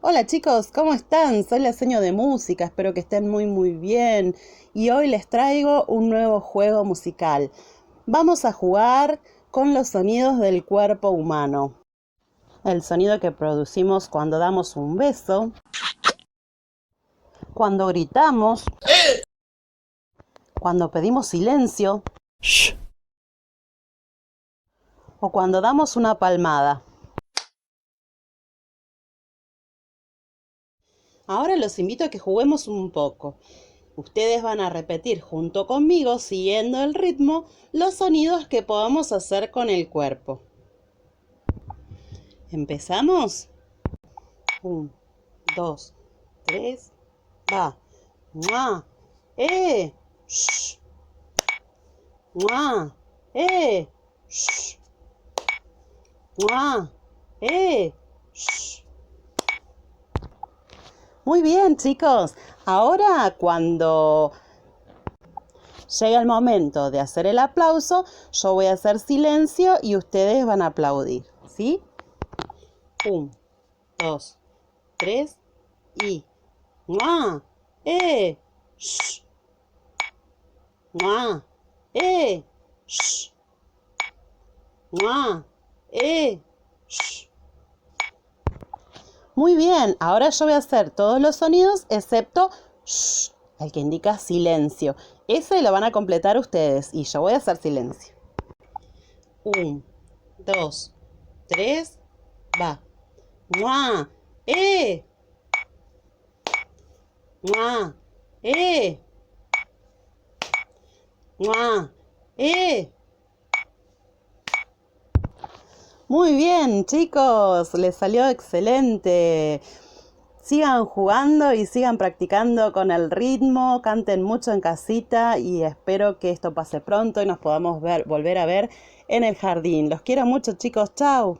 Hola chicos, ¿cómo están? Soy la seño de música, espero que estén muy bien. Y hoy les traigo un nuevo juego musical. Vamos a jugar con los sonidos del cuerpo humano. El sonido que producimos cuando damos un beso, cuando gritamos, cuando pedimos silencio o cuando damos una palmada. Ahora los invito a que juguemos un poco. Ustedes van a repetir junto conmigo, siguiendo el ritmo, los sonidos que podamos hacer con el cuerpo. ¿Empezamos? 1, 2, 3, va. ¡Mua! ¡Eh! ¡Shh! ¡Mua! ¡Eh! ¡Shh! ¡Mua! ¡Eh! ¡Shh! Muy bien, chicos. Ahora, cuando llegue el momento de hacer el aplauso, yo voy a hacer silencio y ustedes van a aplaudir, ¿sí? 1, 2, 3 y ¡mua! ¡Eh! ¡Shh! ¡Mua! ¡Eh! ¡Shh! ¡Mua! ¡Eh! ¡Shh! Muy bien, ahora yo voy a hacer todos los sonidos excepto shh, el que indica silencio. Ese lo van a completar ustedes y yo voy a hacer silencio. 1, 2, 3, va. ¡Mua! ¡Eh! ¡Mua! ¡Eh! ¡Mua! ¡Eh! Muy bien, chicos, les salió excelente. Sigan jugando y sigan practicando con el ritmo, canten mucho en casita y espero que esto pase pronto y nos podamos volver a ver en el jardín. Los quiero mucho, chicos. Chao.